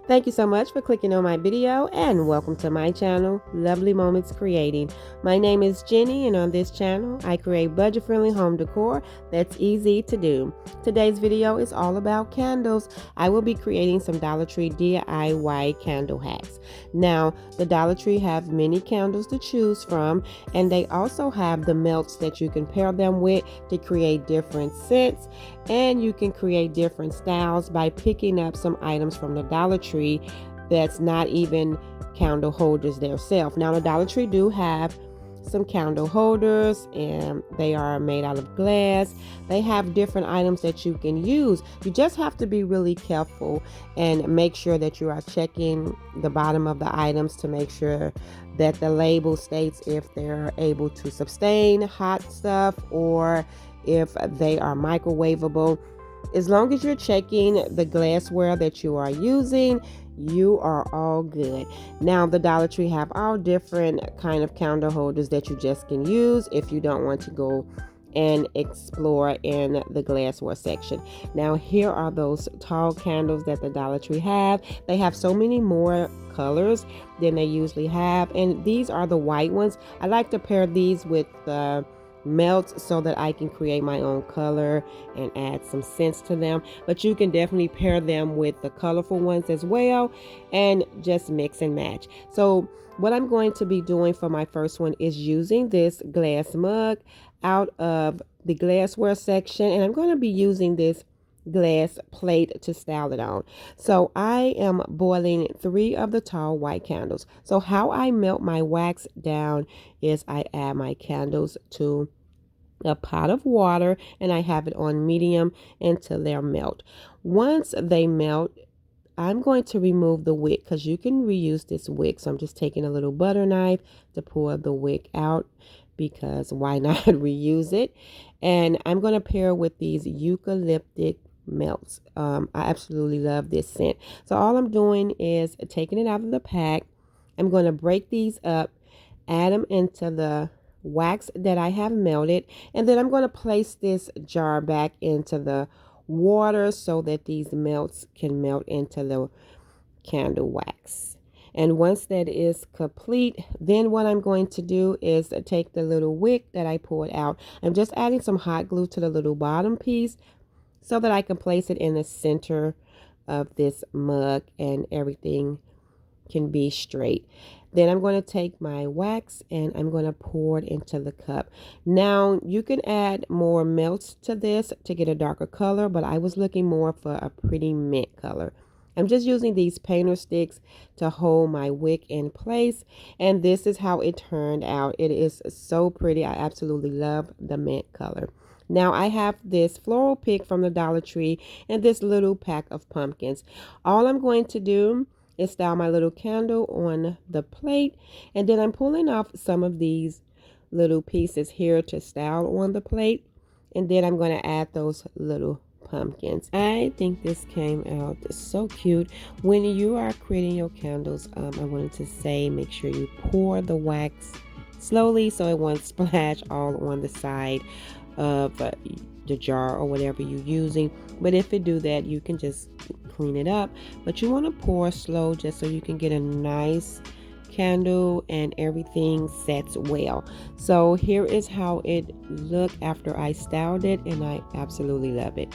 Thank you so much for clicking on my video and welcome to my channel, Lovely Moments Creating. My name is Jenny and on this channel, I create budget-friendly home decor that's easy to do. Today's video is all about candles. I will be creating some Dollar Tree DIY candle hacks. Now, the Dollar Tree have many candles to choose from, and they also have the melts that you can pair them with to create different scents, and you can create different styles by picking up some items from the Dollar Tree that's not even candle holders themselves. Now the Dollar Tree do have some candle holders and they are made out of glass. They have different items that you can use. You just have to be really careful and make sure that you are checking the bottom of the items to make sure that the label states if they're able to sustain hot stuff or if they are microwavable. As long as you're checking the glassware that you are using, you are all good. Now the Dollar Tree have all different kind of candle holders that you just can use if you don't want to go and explore in the glassware section. Now here are those tall candles that the Dollar Tree have. They have so many more colors than they usually have, and these are the white ones. I like to pair these with the melts so that I can create my own color and add some scents to them, but you can definitely pair them with the colorful ones as well and just mix and match. So what I'm going to be doing for my first one is using this glass mug out of the glassware section, and I'm going to be using this glass plate to style it on. So I am boiling 3 of the tall white candles. So how I melt my wax down is I add my candles to a pot of water and I have it on medium until they melt. Once they melt, I'm going to remove the wick because you can reuse this wick. So I'm just taking a little butter knife to pull the wick out because why not reuse it? And I'm going to pair with these eucalyptic melts. I absolutely love this scent. So all I'm doing is taking it out of the pack. I'm going to break these up, add them into the wax that I have melted, and then I'm going to place this jar back into the water so that these melts can melt into the candle wax. And once that is complete, then what I'm going to do is take the little wick that I pulled out. I'm just adding some hot glue to the little bottom piece so that I can place it in the center of this mug and everything can be straight. Then I'm going to take my wax and I'm going to pour it into the cup. Now you can add more melts to this to get a darker color, but I was looking more for a pretty mint color. I'm just using these painter sticks to hold my wick in place, and this is how it turned out. It is so pretty. I absolutely love the mint color. Now I have this floral pick from the Dollar Tree and this little pack of pumpkins. All I'm going to do is style my little candle on the plate, and then I'm pulling off some of these little pieces here to style on the plate, and then I'm going to add those little pumpkins. I think this came out so cute. When you are creating your candles, I wanted to say make sure you pour the wax slowly so it won't splash all on the side of the jar or whatever you're using. But if it do that, you can just clean it up, but you want to pour slow just so you can get a nice candle and everything sets well. So here is how it looked after I styled it, and I absolutely love it.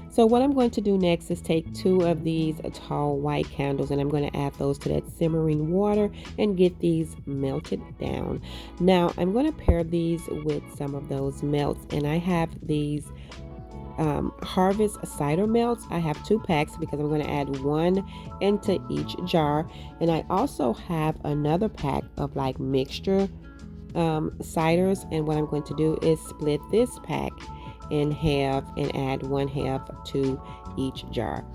So what I'm going to do next is take 2 of these tall white candles and I'm going to add those to that simmering water and get these melted down. Now I'm going to pair these with some of those melts, and I have these Harvest cider melts. I have 2 packs because I'm going to add 1 into each jar, and I also have another pack of like mixture ciders, and what I'm going to do is split this pack in half and add 1/2 to each jar.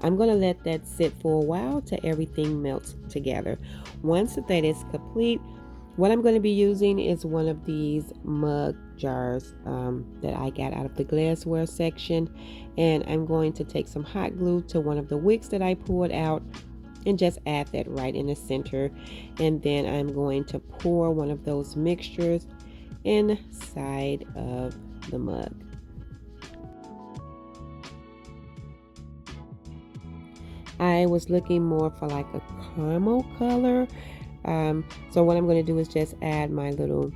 I'm going to let that sit for a while till everything melts together. Once that is complete, What I'm going to be using is one of these mug jars that I got out of the glassware section, and I'm going to take some hot glue to one of the wicks that I poured out and just add that right in the center, and then I'm going to pour one of those mixtures inside of the mug. I was looking more for like a caramel color. So what I'm going to do is just add my little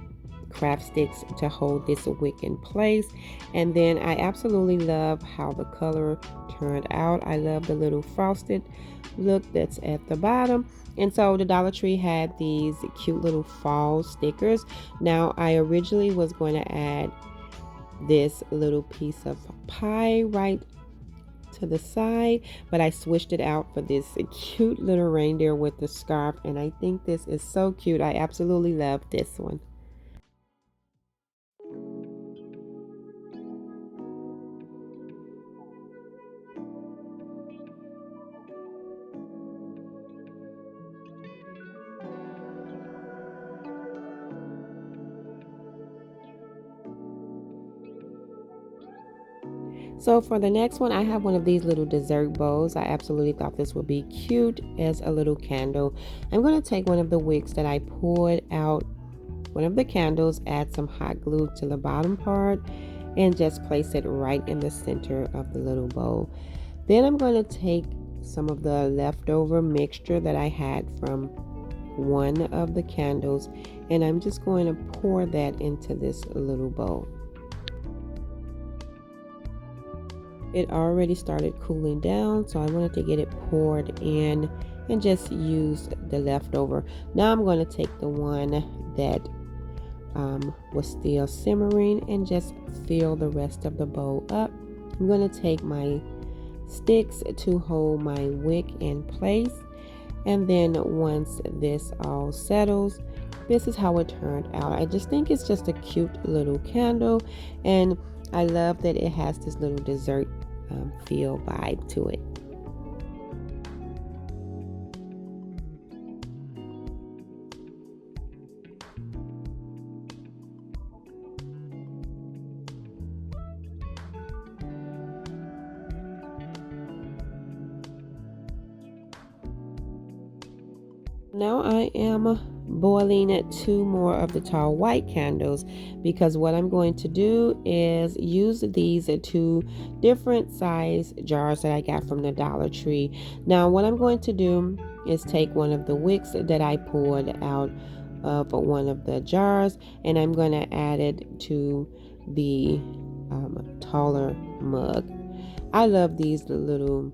craft sticks to hold this wick in place. And then I absolutely love how the color turned out. I love the little frosted look that's at the bottom. And so the Dollar Tree had these cute little fall stickers. Now I originally was going to add this little piece of pie right to the side, but I switched it out for this cute little reindeer with the scarf, and I think this is so cute. I absolutely love this one. So for the next one, I have one of these little dessert bowls. I absolutely thought this would be cute as a little candle. I'm going to take one of the wicks that I poured out one of the candles, add some hot glue to the bottom part, and just place it right in the center of the little bowl. Then I'm going to take some of the leftover mixture that I had from one of the candles, and I'm just going to pour that into this little bowl. It already started cooling down, so I wanted to get it poured in and just use the leftover. Now I'm going to take the one that was still simmering and just fill the rest of the bowl up. I'm going to take my sticks to hold my wick in place, and then once this all settles, this is how it turned out. I just think it's just a cute little candle, and I love that it has this little dessert feel vibe to it. Now I am boiling two more of the tall white candles, because what I'm going to do is use these two different size jars that I got from the Dollar Tree. Now what I'm going to do is take one of the wicks that I poured out of one of the jars, and I'm going to add it to the taller mug. I love these little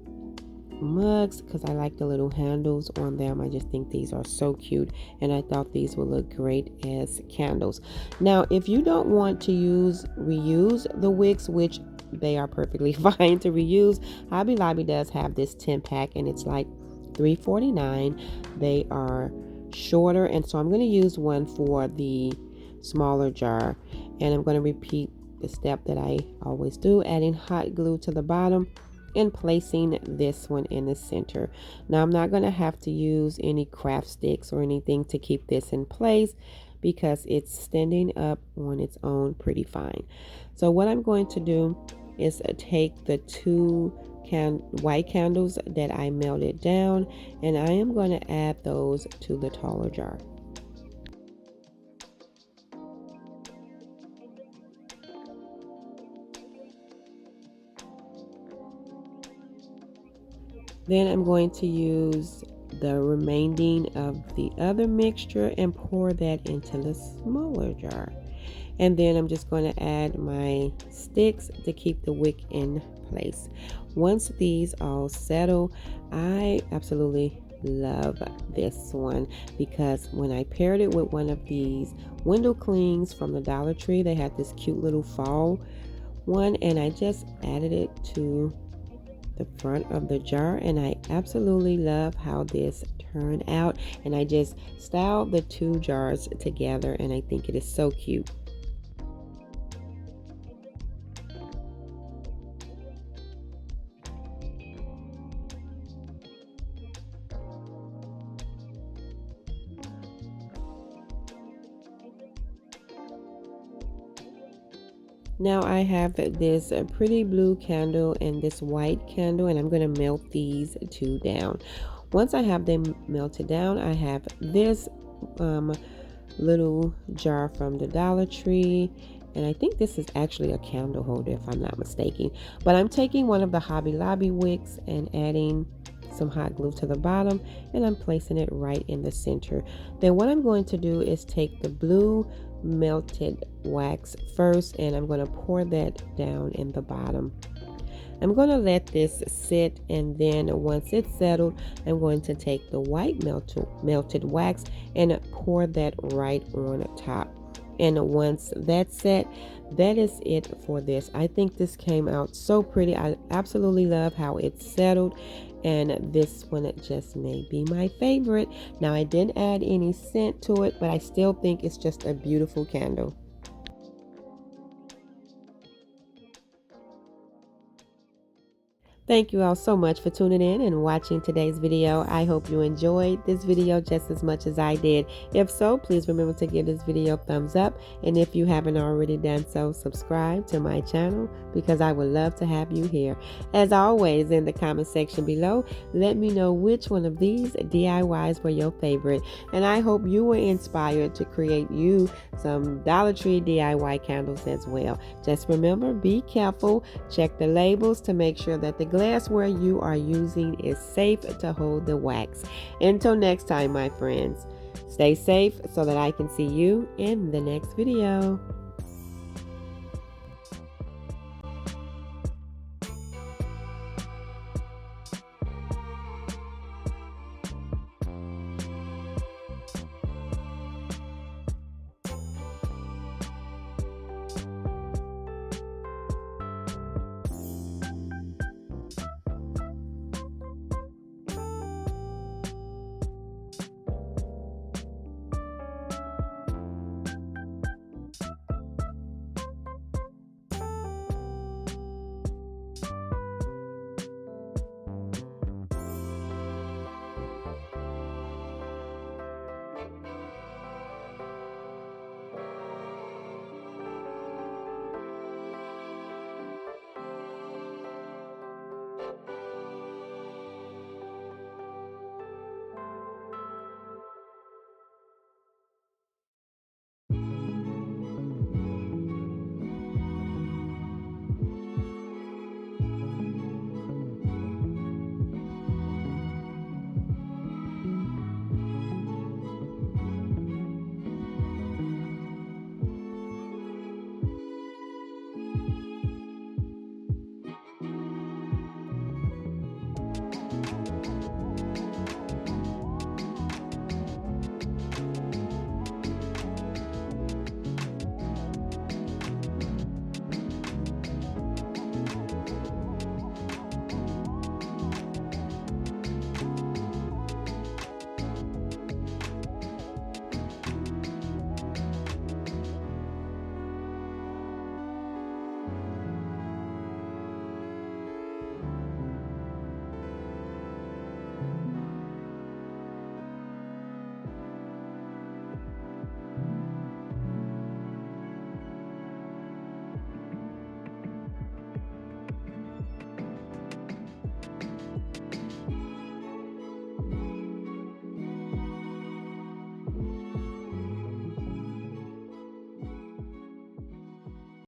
mugs because I like the little handles on them. I just think these are so cute, and I thought these would look great as candles. Now if you don't want to reuse the wicks, which they are perfectly fine to reuse, Hobby Lobby does have this 10-pack, and it's like $3.49. They are shorter, and so I'm going to use one for the smaller jar, and I'm going to repeat the step that I always do, adding hot glue to the bottom and placing this one in the center. Now I'm not going to have to use any craft sticks or anything to keep this in place, because it's standing up on its own pretty fine. So what I'm going to do is take the two white candles that I melted down, and I am going to add those to the taller jar. Then I'm going to use the remaining of the other mixture and pour that into the smaller jar. And then I'm just going to add my sticks to keep the wick in place. Once these all settle, I absolutely love this one, because when I paired it with one of these window clings from the Dollar Tree, they had this cute little fall one, and I just added it to the front of the jar, and I absolutely love how this turned out, and I just styled the two jars together, and I think it is so cute. Now I have this pretty blue candle and this white candle, and I'm going to melt these two down. Once I have them melted down, I have this um, little jar from the Dollar Tree, and I think this is actually a candle holder if I'm not mistaken. But I'm taking one of the Hobby Lobby wicks and adding some hot glue to the bottom, and I'm placing it right in the center. Then what I'm going to do is take the blue melted wax first, and I'm going to pour that down in the bottom. I'm going to let this sit, and then once it's settled, I'm going to take the white melted wax and pour that right on top. And once that's set, that is it for this. I think this came out so pretty. I absolutely love how it's settled, and this one just may be my favorite. Now, I didn't add any scent to it, but I still think it's just a beautiful candle. Thank you all so much for tuning in and watching today's video. I hope you enjoyed this video just as much as I did. If so, please remember to give this video a thumbs up. And if you haven't already done so, subscribe to my channel because I would love to have you here. As always, in the comment section below, let me know which one of these DIYs were your favorite. And I hope you were inspired to create you some Dollar Tree DIY candles as well. Just remember, be careful. Check the labels to make sure that the glassware you are using is safe to hold the wax. Until next time, my friends, stay safe so that I can see you in the next video.